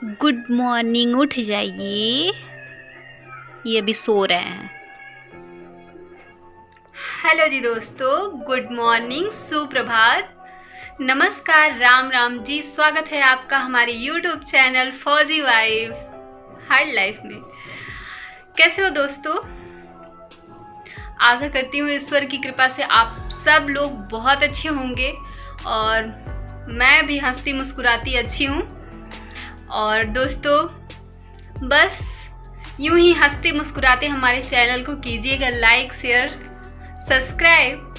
Good morning, उठ जाइए। ये अभी सो रहे हैं। हेलो जी दोस्तों, गुड मॉर्निंग, सुप्रभात, नमस्कार, राम राम जी। स्वागत है आपका हमारे यूट्यूब चैनल फौजी वाइफ हार्ड लाइफ में। कैसे हो दोस्तों? आशा करती हूँ ईश्वर की कृपा से आप सब लोग बहुत अच्छे होंगे और मैं भी हंसती मुस्कुराती अच्छी हूँ। और दोस्तों, बस यूं ही हंसते मुस्कुराते हमारे चैनल को कीजिएगा लाइक, शेयर, सब्सक्राइब।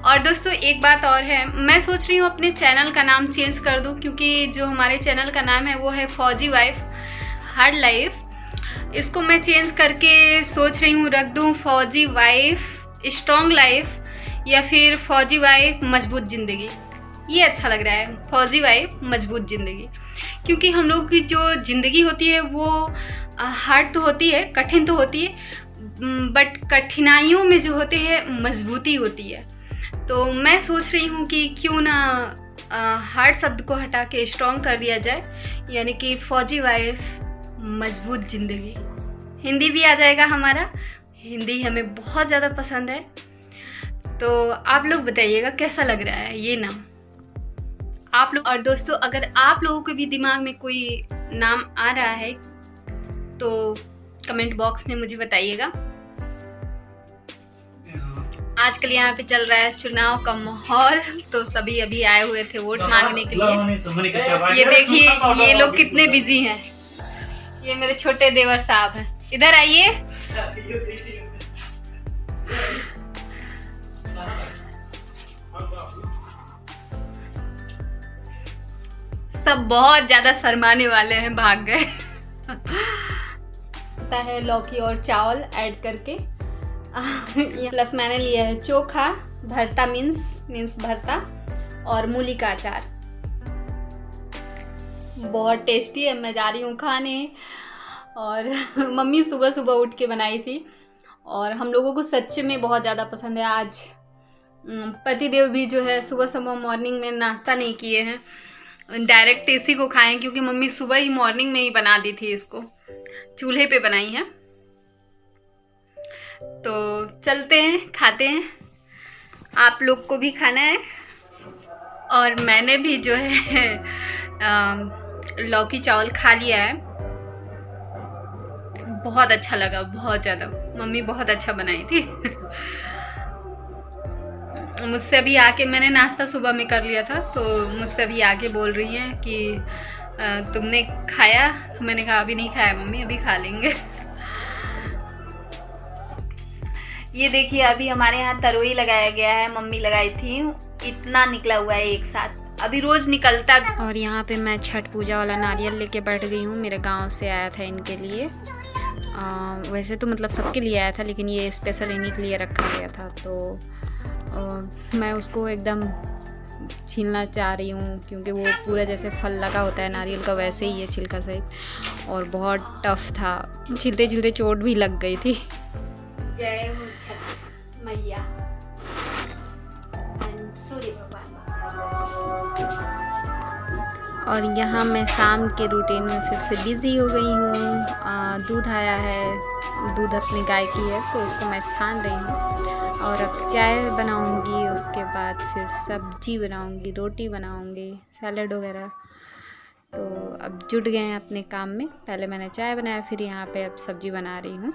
और दोस्तों एक बात और है, मैं सोच रही हूँ अपने चैनल का नाम चेंज कर दूँ, क्योंकि जो हमारे चैनल का नाम है वो है फौजी वाइफ हार्ड लाइफ। इसको मैं चेंज करके सोच रही हूँ रख दूँ फौजी वाइफ स्ट्रॉन्ग लाइफ, या फिर फौजी वाइफ मजबूत ज़िंदगी। ये अच्छा लग रहा है, फौजी वाइफ मजबूत ज़िंदगी, क्योंकि हम लोगों की जो ज़िंदगी होती है वो हार्ड तो होती है, कठिन तो होती है, बट कठिनाइयों में जो होते हैं मजबूती होती है। तो मैं सोच रही हूँ कि क्यों ना हार्ड शब्द को हटा के स्ट्रॉन्ग कर दिया जाए, यानी कि फौजी वाइफ मजबूत ज़िंदगी। हिंदी भी आ जाएगा हमारा, हिंदी हमें बहुत ज़्यादा पसंद है। तो आप लोग बताइएगा कैसा लग रहा है ये नाम आप लोग। और दोस्तों, अगर आप लोगों के भी दिमाग में कोई नाम आ रहा है तो कमेंट बॉक्स में मुझे बताइएगा। आजकल यहाँ पे चल रहा है चुनाव का माहौल, तो सभी अभी आए हुए थे वोट मांगने के लिए। ये देखिए ये लोग कितने बिजी हैं। ये मेरे छोटे देवर साहब हैं, इधर आइए। सब बहुत ज्यादा शर्माने वाले हैं, भाग गए। है लौकी और चावल ऐड करके। प्लस मैंने लिया है चोखा, भरता मीन्स भरता, और मूली का अचार। बहुत टेस्टी है, मैं जा रही हूँ खाने। और मम्मी सुबह सुबह उठ के बनाई थी और हम लोगों को सच्चे में बहुत ज़्यादा पसंद है। आज पतिदेव भी जो है सुबह सुबह मॉर्निंग में नाश्ता नहीं किए हैं, डायरेक्ट इसी को खाएं, क्योंकि मम्मी सुबह ही मॉर्निंग में ही बना दी थी, इसको चूल्हे पे बनाई है। तो चलते हैं, खाते हैं। आप लोग को भी खाना है। और मैंने भी जो है लौकी चावल खा लिया है। बहुत अच्छा लगा, बहुत ज़्यादा। मम्मी बहुत अच्छा बनाई थी। मुझसे अभी आके, मैंने नाश्ता सुबह में कर लिया था, तो मुझसे अभी आके बोल रही हैं कि तुमने खाया? तो मैंने कहा अभी नहीं खाया मम्मी, अभी खा लेंगे। ये देखिए अभी हमारे यहाँ तरोई लगाया गया है, मम्मी लगाई थी। इतना निकला हुआ है एक साथ, अभी रोज निकलता। और यहाँ पे मैं छठ पूजा वाला नारियल लेके बैठ गई हूँ। मेरे गांव से आया था इनके लिए। वैसे तो मतलब सबके लिए आया था, लेकिन ये स्पेशल इन्हीं के लिए रखा गया था। तो मैं उसको एकदम छीलना चाह रही हूँ, क्योंकि वो पूरा जैसे फल लगा होता है नारियल का, वैसे ही है छिलका सहित, और बहुत टफ था। छिलते छिलते चोट भी लग गई थी। जय हो छठ मैया एंड सूर्य भगवान। और यहाँ मैं शाम के रूटीन में फिर से बिज़ी हो गई हूँ। दूध आया है, दूध अपनी गाय की है, तो उसको मैं छान रही हूँ। और अब चाय बनाऊँगी, उसके बाद फिर सब्जी बनाऊँगी, रोटी बनाऊँगी, सैलड वगैरह। तो अब जुट गए हैं अपने काम में। पहले मैंने चाय बनाया, फिर यहाँ पे अब सब्जी बना रही हूँ।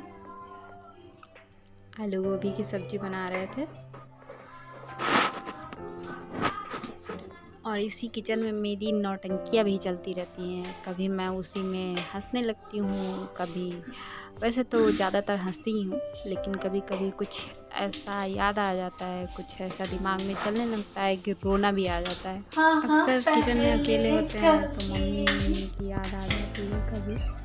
आलू गोभी की सब्जी बना रहे थे। और इसी किचन में मेरी नौटंकियाँ भी चलती रहती हैं। कभी मैं उसी में हंसने लगती हूँ, कभी, वैसे तो ज़्यादातर हंसती ही हूँ, लेकिन कभी कभी कुछ ऐसा याद आ जाता है, कुछ ऐसा दिमाग में चलने लगता है कि रोना भी आ जाता है। अक्सर किचन में अकेले होते हैं तो मम्मी की याद आ जाती है कभी।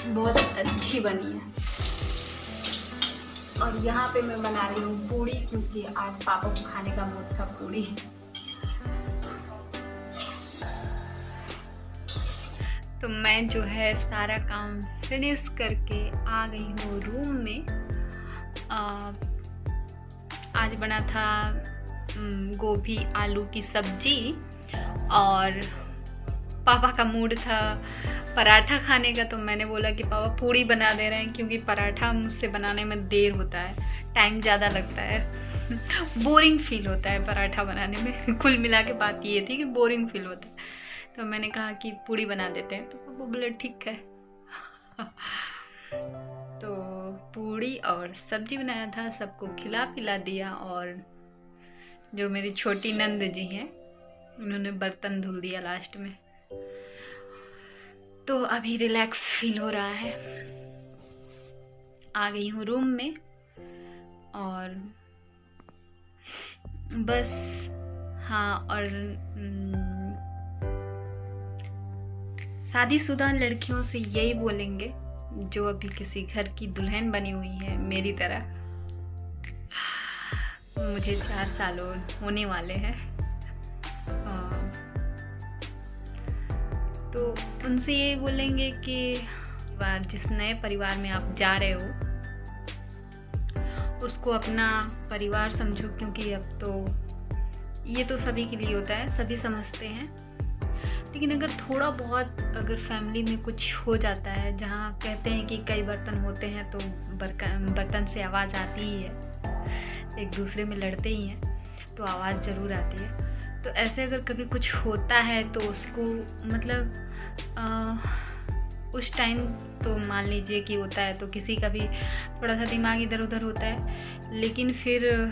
बहुत अच्छी बनी है। और यहाँ पे मैं बना रही हूँ पूड़ी, क्योंकि आज पापा को खाने का मूड था पूड़ी। तो मैं जो है सारा काम फिनिश करके आ गई हूँ रूम में। आज बना था गोभी आलू की सब्जी, और पापा का मूड था पराठा खाने का, तो मैंने बोला कि पापा पूड़ी बना दे रहे हैं, क्योंकि पराठा मुझसे बनाने में देर होता है, टाइम ज़्यादा लगता है, बोरिंग फील होता है पराठा बनाने में। कुल मिला के बात ये थी कि बोरिंग फील होता है, तो मैंने कहा कि पूड़ी बना देते हैं, तो पापा बोले ठीक है। तो पूड़ी और सब्जी बनाया था, सबको खिला पिला दिया, और जो मेरी छोटी नंद जी हैं उन्होंने बर्तन धुल दिया लास्ट में। तो अभी रिलैक्स फील हो रहा है। आ गई हूँ रूम में, और बस हाँ, और शादीशुदा लड़कियों से यही बोलेंगे जो अभी किसी घर की दुल्हन बनी हुई है मेरी तरह, मुझे 4 साल होने वाले हैं, तो उनसे यही बोलेंगे कि जिस नए परिवार में आप जा रहे हो उसको अपना परिवार समझो, क्योंकि अब तो ये तो सभी के लिए होता है, सभी समझते हैं, लेकिन अगर थोड़ा बहुत अगर फैमिली में कुछ हो जाता है, जहाँ कहते हैं कि कई बर्तन होते हैं तो बर्तन से आवाज़ आती ही है, एक दूसरे में लड़ते ही हैं तो आवाज़ ज़रूर आती है। तो ऐसे अगर कभी कुछ होता है तो उसको मतलब उस टाइम तो मान लीजिए कि होता है तो किसी का भी थोड़ा सा दिमाग इधर उधर होता है, लेकिन फिर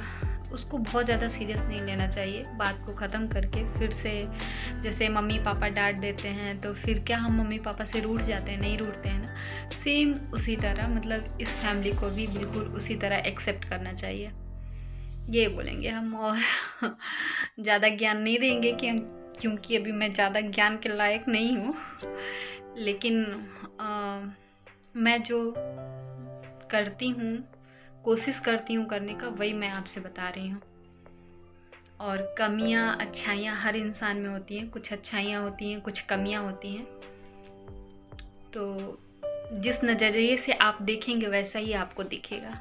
उसको बहुत ज़्यादा सीरियस नहीं लेना चाहिए। बात को ख़त्म करके फिर से, जैसे मम्मी पापा डांट देते हैं तो फिर क्या हम मम्मी पापा से रूठ जाते हैं? नहीं रूठते हैं ना। सेम उसी तरह मतलब इस फैमिली को भी बिल्कुल उसी तरह एक्सेप्ट करना चाहिए, ये बोलेंगे हम। और ज़्यादा ज्ञान नहीं देंगे क्योंकि अभी मैं ज़्यादा ज्ञान के लायक नहीं हूँ, लेकिन मैं जो करती हूँ, कोशिश करती हूँ करने का, वही मैं आपसे बता रही हूँ। और कमियाँ अच्छाइयाँ हर इंसान में होती हैं, कुछ अच्छाइयाँ होती हैं, कुछ कमियाँ होती हैं, तो जिस नज़रिए से आप देखेंगे वैसा ही आपको दिखेगा।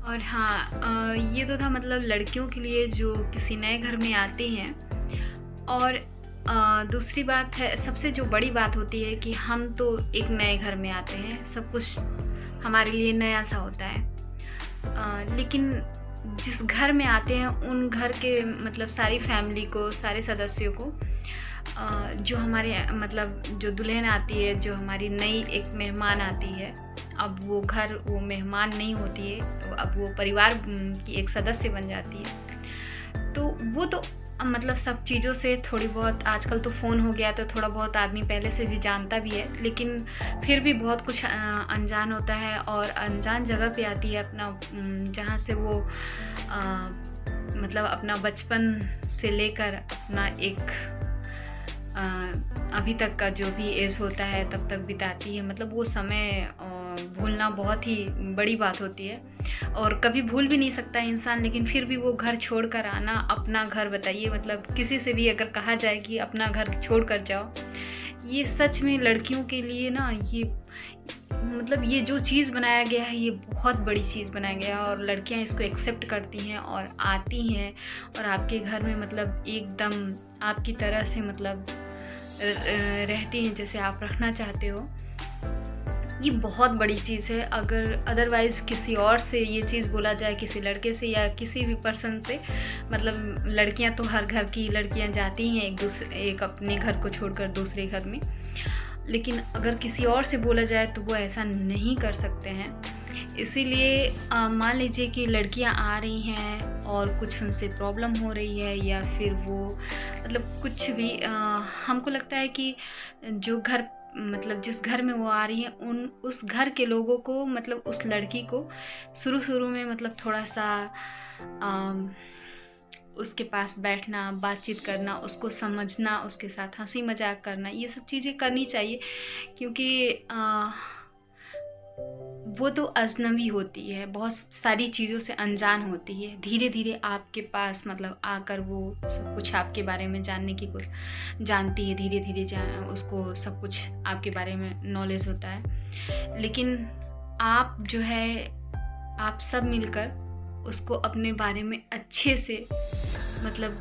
और हाँ, ये तो था मतलब लड़कियों के लिए जो किसी नए घर में आती हैं। और दूसरी बात है, सबसे जो बड़ी बात होती है कि हम तो एक नए घर में आते हैं, सब कुछ हमारे लिए नया सा होता है, लेकिन जिस घर में आते हैं उन घर के मतलब सारी फैमिली को, सारे सदस्यों को, जो हमारे मतलब जो दुल्हन आती है, जो हमारी नई एक मेहमान आती है, अब वो घर वो मेहमान नहीं होती है, अब वो परिवार की एक सदस्य बन जाती है। तो वो तो मतलब सब चीज़ों से थोड़ी बहुत, आजकल तो फ़ोन हो गया तो थोड़ा बहुत आदमी पहले से भी जानता भी है, लेकिन फिर भी बहुत कुछ अनजान होता है, और अनजान जगह पे आती है अपना, जहाँ से वो मतलब अपना बचपन से लेकर अपना एक अभी तक का जो भी एज होता है तब तक बिताती है। मतलब वो समय भूलना बहुत ही बड़ी बात होती है, और कभी भूल भी नहीं सकता इंसान, लेकिन फिर भी वो घर छोड़ कर आना, अपना घर बताइए, मतलब किसी से भी अगर कहा जाए कि अपना घर छोड़ कर जाओ, ये सच में लड़कियों के लिए ना, ये मतलब ये जो चीज़ बनाया गया है ये बहुत बड़ी चीज़ बनाया गया है, और लड़कियां इसको एक्सेप्ट करती हैं और आती हैं और आपके घर में मतलब एकदम आपकी तरह से मतलब रहती हैं जैसे आप रखना चाहते हो। ये बहुत बड़ी चीज़ है। अगर अदरवाइज़ किसी और से ये चीज़ बोला जाए, किसी लड़के से या किसी भी पर्सन से, मतलब लड़कियां तो हर घर की लड़कियां जाती हैं एक अपने घर को छोड़कर दूसरे घर में, लेकिन अगर किसी और से बोला जाए तो वो ऐसा नहीं कर सकते हैं। इसीलिए मान लीजिए कि लड़कियां आ रही हैं और कुछ उनसे प्रॉब्लम हो रही है, या फिर वो मतलब कुछ भी, हमको लगता है कि जो घर मतलब जिस घर में वो आ रही हैं उस घर के लोगों को, मतलब उस लड़की को शुरू में मतलब थोड़ा सा उसके पास बैठना, बातचीत करना, उसको समझना, उसके साथ हंसी मजाक करना, ये सब चीज़ें करनी चाहिए। क्योंकि वो तो अजनबी होती है, बहुत सारी चीज़ों से अनजान होती है। धीरे धीरे आपके पास मतलब आकर वो सब कुछ आपके बारे में जानने की कोशिश जानती है, धीरे धीरे उसको सब कुछ आपके बारे में नॉलेज होता है। लेकिन आप जो है, आप सब मिलकर उसको अपने बारे में अच्छे से मतलब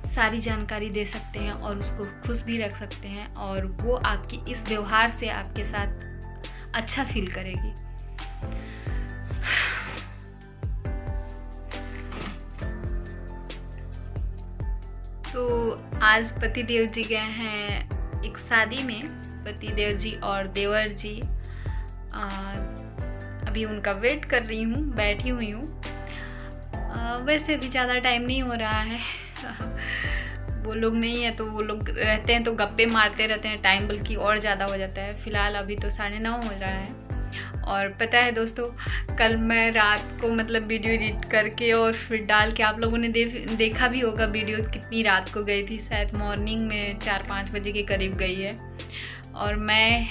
सारी जानकारी दे सकते हैं और उसको खुश भी रख सकते हैं, और वो आपकी इस व्यवहार से आपके साथ अच्छा फील करेगी। तो आज पतिदेव जी गए हैं एक शादी में, पतिदेव जी और देवर जी। अभी उनका वेट कर रही हूँ, बैठी हुई हूँ। वैसे भी ज़्यादा टाइम नहीं हो रहा है। वो लोग नहीं है तो वो लोग रहते हैं तो गप्पे मारते रहते हैं, टाइम बल्कि और ज़्यादा हो जाता है। फ़िलहाल अभी तो 9:30 हो रहा है। और पता है दोस्तों, कल मैं रात को मतलब वीडियो एडिट करके और फिर डाल के, आप लोगों ने देखा भी होगा वीडियो कितनी रात को गई थी, शायद मॉर्निंग में 4-5 बजे के करीब गई है। और मैं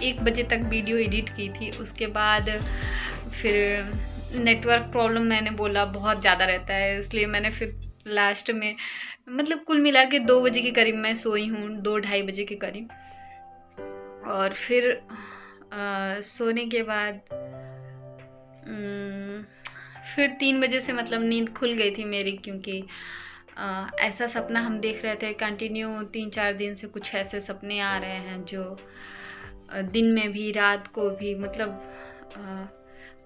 1 बजे तक वीडियो एडिट की थी। उसके बाद फिर नेटवर्क प्रॉब्लम मैंने बोला बहुत ज़्यादा रहता है, इसलिए मैंने फिर लास्ट में मतलब कुल मिला के 2 बजे के करीब मैं सोई हूँ, 2-2:30 बजे के करीब। और फिर सोने के बाद फिर 3 बजे से मतलब नींद खुल गई थी मेरी, क्योंकि ऐसा सपना हम देख रहे थे कंटिन्यू 3-4 दिन से। कुछ ऐसे सपने आ रहे हैं जो दिन में भी रात को भी मतलब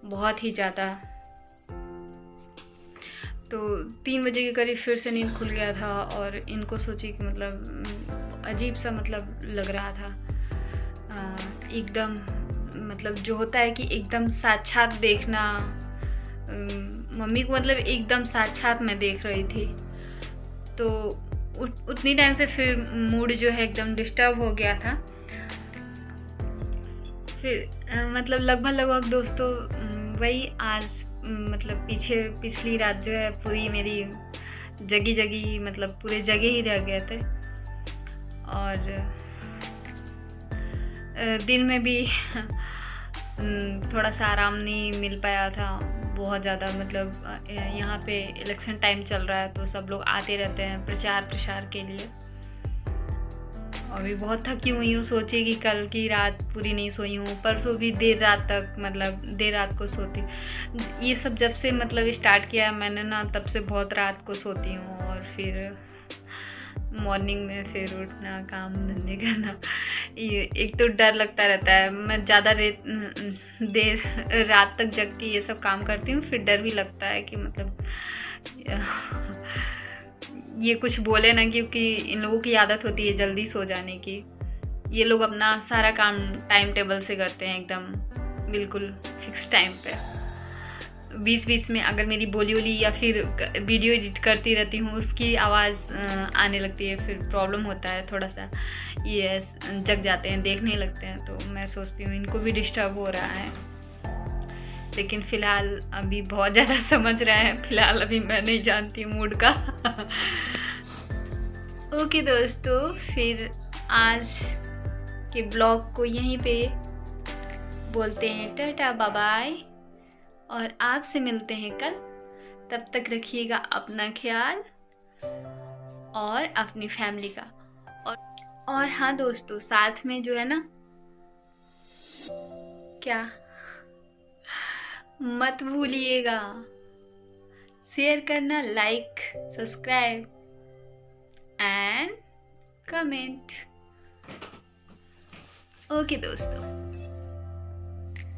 बहुत ही ज़्यादा। तो 3 बजे के करीब फिर से नींद खुल गया था, और इनको सोची कि मतलब अजीब सा मतलब लग रहा था एकदम, मतलब जो होता है कि एकदम साक्षात देखना। मम्मी को मतलब एकदम साक्षात मैं देख रही थी। तो उतनी टाइम से फिर मूड जो है एकदम डिस्टर्ब हो गया था। फिर मतलब लगभग दोस्तों वही आज मतलब पिछली रात जो है पूरी मेरी जगी मतलब पूरे जगे ही रह गए थे। और दिन में भी थोड़ा सा आराम नहीं मिल पाया था, बहुत ज़्यादा। मतलब यहाँ पे इलेक्शन टाइम चल रहा है तो सब लोग आते रहते हैं प्रचार के लिए। अभी बहुत थकी हुई हूँ, सोची कि कल की रात पूरी नहीं सोई हूँ, परसों भी देर रात तक मतलब देर रात को सोती। ये सब जब से मतलब स्टार्ट किया मैंने ना, तब से बहुत रात को सोती हूँ। और फिर मॉर्निंग में फिर उठना, काम धंधे करना, ये एक तो डर लगता रहता है। मैं ज़्यादा देर रात तक जग के ये सब काम करती हूँ, फिर डर भी लगता है कि मतलब ये कुछ बोले ना, क्योंकि इन लोगों की आदत होती है जल्दी सो जाने की। ये लोग अपना सारा काम टाइम टेबल से करते हैं, एकदम बिल्कुल फिक्स टाइम पे। बीच में अगर मेरी बोली या फिर वीडियो एडिट करती रहती हूँ उसकी आवाज़ आने लगती है, फिर प्रॉब्लम होता है थोड़ा सा। ये जग जाते हैं, देखने लगते हैं, तो मैं सोचती हूँ इनको भी डिस्टर्ब हो रहा है। लेकिन फ़िलहाल अभी बहुत ज़्यादा समझ रहे हैं। फ़िलहाल अभी मैं नहीं जानती मूड का। ओके दोस्तों, फिर आज के ब्लॉग को यहीं पे बोलते हैं टाटा बाय बाय, और आपसे मिलते हैं कल। तब तक रखिएगा अपना ख्याल और अपनी फैमिली का। और हाँ दोस्तों, साथ में जो है ना, क्या मत भूलिएगा शेयर करना, like, subscribe and comment. Okay दोस्तों।